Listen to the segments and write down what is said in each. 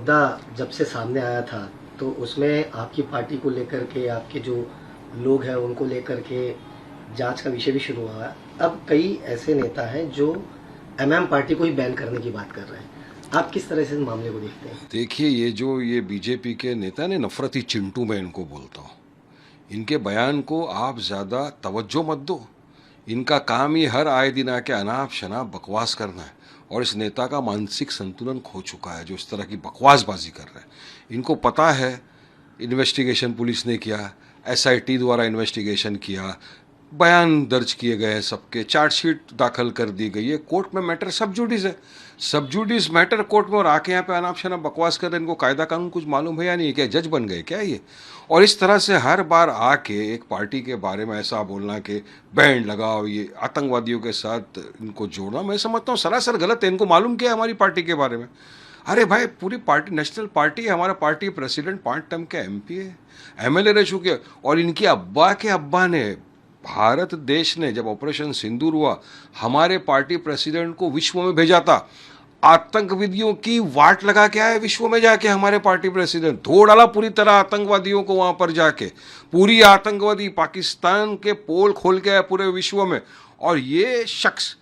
मुद्दा जब से सामने आया था तो उसमें आपकी पार्टी को लेकर के आपके जो लोग हैं उनको लेकर के जांच का विषय भी शुरू हुआ है। अब कई ऐसे नेता हैं जो एमएम पार्टी को ही बैन करने की बात कर रहे हैं। आप किस तरह से इस मामले को देखते हैं? देखिए, ये बीजेपी के नेता ने, नफरती चिंटू मैं इनको बोलता हूँ। इनके बयान को आप ज़्यादा तवज्जो मत दो। इनका काम ही हर आए दिन आके अनाप शनाप बकवास करना है, और इस नेता का मानसिक संतुलन खो चुका है जो इस तरह की बकवासबाजी कर रहा है। इनको पता है इन्वेस्टिगेशन पुलिस ने किया, एसआईटी द्वारा इन्वेस्टिगेशन किया, बयान दर्ज किए गए हैं, सबके चार्जशीट दाखिल कर दी गई है, कोर्ट में मैटर सब जुडिस है, सब जुडिस मैटर कोर्ट में, और आके यहाँ पे अनाप शनाप बकवास कर रहे हैं। इनको कायदा कानून कुछ मालूम है या नहीं? क्या जज बन गए क्या ये? और इस तरह से हर बार आके एक पार्टी के बारे में ऐसा बोलना कि बैंड लगाओ, ये आतंकवादियों के साथ इनको जोड़ना, मैं समझता हूँ सरासर गलत है। इनको मालूम क्या है हमारी पार्टी के बारे में? अरे भाई, पूरी पार्टी नेशनल पार्टी है, हमारा पार्टी प्रेसिडेंट 5 टर्म के एमपी है, एमएलए रह चुके, और इनके अब्बा के अब्बा ने, भारत देश ने जब ऑपरेशन सिंदूर हुआ, हमारे पार्टी प्रेसिडेंट को विश्व में भेजा था। आतंकवादियों की वाट लगा के आए विश्व में जाके हमारे पार्टी प्रेसिडेंट, धो डाला पूरी तरह आतंकवादियों को वहां पर जाके। पूरी आतंकवादी पाकिस्तान के पोल खोल के आए पूरे विश्व में। और ये शख्स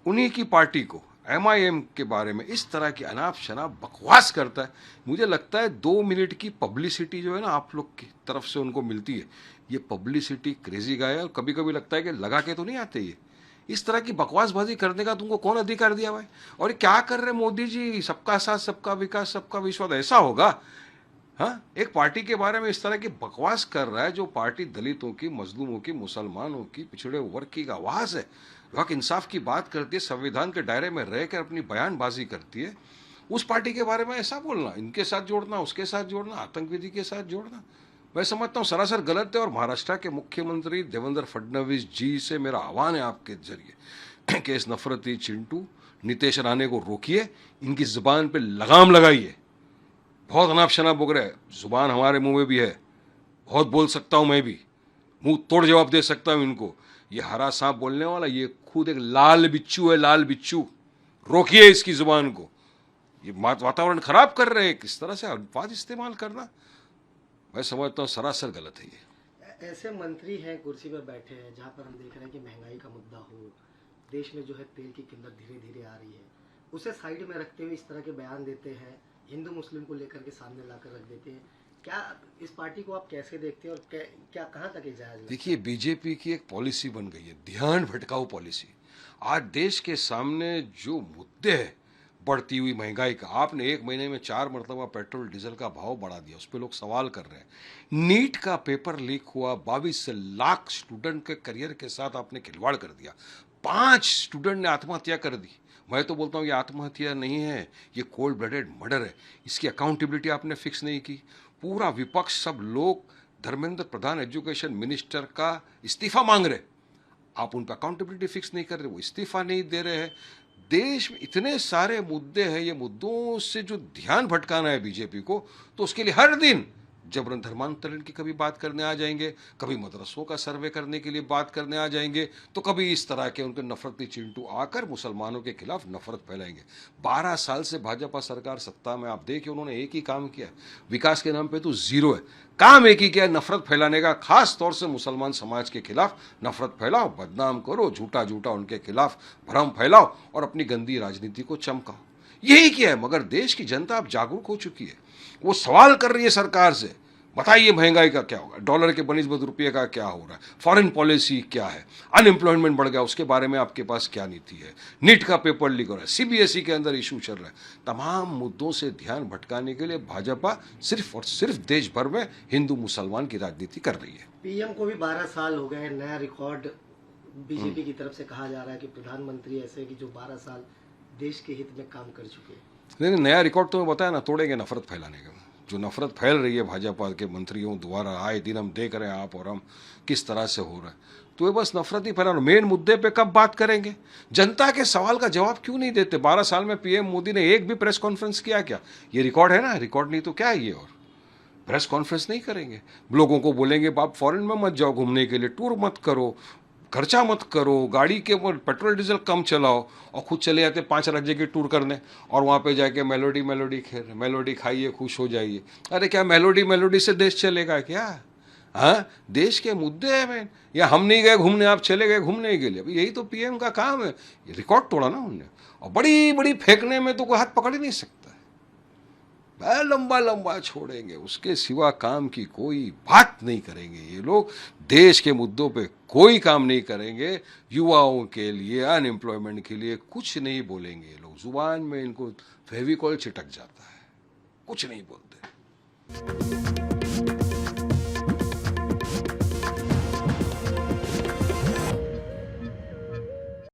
उन्हीं की पार्टी को, एमआईएम के बारे में इस तरह की अनाप शनाप बकवास करता है। मुझे लगता है 2 मिनट की पब्लिसिटी जो है ना आप लोग की तरफ से उनको मिलती है, ये पब्लिसिटी क्रेजी गाय है। और कभी कभी लगता है कि लगा के तो नहीं आते ये, इस तरह की बकवासबाजी करने का तुमको कौन अधिकार दिया भाई? और क्या कर रहे मोदी जी? सबका साथ, सबका विकास, सबका विश्वास, ऐसा होगा? हाँ, एक पार्टी के बारे में इस तरह की बकवास कर रहा है जो पार्टी दलितों की, मजलूमों की, मुसलमानों की, पिछड़े वर्ग की आवाज है, हक इंसाफ की बात करती है, संविधान के दायरे में रहकर अपनी बयानबाजी करती है। उस पार्टी के बारे में ऐसा बोलना, इनके साथ जोड़ना, उसके साथ जोड़ना, आतंकवादी के साथ जोड़ना, मैं समझता हूँ सरासर गलत है। और महाराष्ट्र के मुख्यमंत्री देवेंद्र फडणवीस जी से मेरा आह्वान है आपके जरिए कि इस नफरती चिंटू नीतीश राणे को रोकिए, इनकी जुबान पे लगाम लगाइए। बहुत अनाप शनाप बोल रहे हैं, जुबान हमारे मुंह में भी है, बहुत बोल सकता हूं मैं भी, मुंह तोड़ जवाब दे सकता हूं इनको। ये हरा सांप बोलने वाला, ये खुद एक लाल बिच्छू है, लाल बिच्छू। रोकिए इसकी जुबान को, ये वातावरण खराब कर रहे हैं। किस तरह से अल्फाज इस्तेमाल करना, मैं समझता हूँ सरासर गलत है ये। ऐसे मंत्री हैं कुर्सी पर बैठे हैं जहां पर हम देख रहे हैं कि महंगाई का मुद्दा हो, देश में जो है तेल की किल्लत धीरे धीरे आ रही है, उसे साइड में रखते हुए इस तरह के बयान देते हैं, हिंदू मुस्लिम को लेकर के सामने लाकर रख देते हैं। क्या इस पार्टी को आप कैसे देखते हैं और क्या कहाँ तक ये जायज? देखिए, बीजेपी की एक पॉलिसी बन गई है, ध्यान भटकाऊ पॉलिसी। आज देश के सामने जो मुद्दे हैं, बढ़ती हुई महंगाई का, आपने 1 महीने में 4 मरतबा पेट्रोल डीजल का भाव बढ़ा दिया, उस पर लोग सवाल कर रहे हैं। नीट का पेपर लीक हुआ, 22 लाख स्टूडेंट के करियर के साथ आपने खिलवाड़ कर दिया, 5 स्टूडेंट ने आत्महत्या कर दी। मैं तो बोलता हूँ ये आत्महत्या नहीं है, ये कोल्ड ब्लडेड मर्डर है। इसकी अकाउंटेबिलिटी आपने फिक्स नहीं की। पूरा विपक्ष, सब लोग, धर्मेंद्र प्रधान एजुकेशन मिनिस्टर का इस्तीफा मांग रहे, आप उन पर अकाउंटेबिलिटी फिक्स नहीं कर रहे, वो इस्तीफा नहीं दे रहे हैं। देश में इतने सारे मुद्दे हैं, ये मुद्दों से जो ध्यान भटकाना है बीजेपी को, तो उसके लिए हर दिन जबरन धर्मांतरण की कभी बात करने आ जाएंगे, कभी मदरसों का सर्वे करने के लिए बात करने आ जाएंगे, तो कभी इस तरह के उनके नफरती चिंटू आकर मुसलमानों के खिलाफ नफरत फैलाएंगे। 12 साल से भाजपा सरकार सत्ता में, आप देखिए उन्होंने एक ही काम किया, विकास के नाम पे तो जीरो है, काम एक ही किया, नफरत फैलाने का, खास तौर से मुसलमान समाज के खिलाफ नफरत फैलाओ, बदनाम करो, झूठा झूठा उनके खिलाफ भ्रम फैलाओ और अपनी गंदी राजनीति को चमकाओ, यही किया है। मगर देश की जनता अब जागरूक हो चुकी है, वो सवाल कर रही है सरकार से, बताइए महंगाई का क्या होगा, डॉलर के बनिस्बत रुपये का क्या हो रहा है, फॉरेन पॉलिसी क्या है, अनएम्प्लॉयमेंट बढ़ गया, उसके बारे में आपके पास क्या नीति है, नीट का पेपर लीक हो रहा है, सीबीएसई के अंदर इशू चल रहा है। तमाम मुद्दों से ध्यान भटकाने के लिए भाजपा सिर्फ और सिर्फ देश भर में हिंदू मुसलमान की राजनीति कर रही है। पीएम को भी 12 साल हो गए, नया रिकॉर्ड बीजेपी की तरफ से कहा जा रहा है कि प्रधानमंत्री ऐसे कि जो 12 साल देश के हित में काम कर चुके हैं। नहीं, नया रिकॉर्ड तो मैं बताया ना, तोड़ेंगे नफरत फैलाने का। जो नफरत फैल रही है भाजपा के मंत्रियों द्वारा, आए दिन हम देख रहे हैं, आप और हम, किस तरह से हो रहा है, तो ये बस नफरत ही फैला। मेन मुद्दे पे कब बात करेंगे? जनता के सवाल का जवाब क्यों नहीं देते? 12 साल में पीएम मोदी ने एक भी प्रेस कॉन्फ्रेंस किया क्या? ये रिकॉर्ड है ना, रिकॉर्ड नहीं तो क्या है ये? और प्रेस कॉन्फ्रेंस नहीं करेंगे, लोगों को बोलेंगे आप फॉरेन में मत जाओ घूमने के लिए, टूर मत करो, खर्चा मत करो, गाड़ी के ऊपर पेट्रोल डीजल कम चलाओ, और खुद चले जाते 5 राज्य के टूर करने, और वहाँ पे जाके मेलोडी मेलोडी खेल, मेलोडी खाइए, खुश हो जाइए। अरे क्या मेलोडी मेलोडी से देश चलेगा क्या? हाँ, देश के मुद्दे हैं। या हम नहीं गए घूमने, आप चले गए घूमने के लिए, अभी यही तो पीएम का काम है। ये रिकॉर्ड तोड़ा ना उनने, और बड़ी बड़ी फेंकने में तो कोई हाथ पकड़ ही नहीं सकता है। लंबा लंबा छोड़ेंगे, उसके सिवा काम की कोई बात नहीं करेंगे ये लोग। देश के मुद्दों पे कोई काम नहीं करेंगे, युवाओं के लिए, अनएम्प्लॉयमेंट के लिए कुछ नहीं बोलेंगे ये लोग। जुबान में इनको फेविकॉल चिटक जाता है, कुछ नहीं बोलते।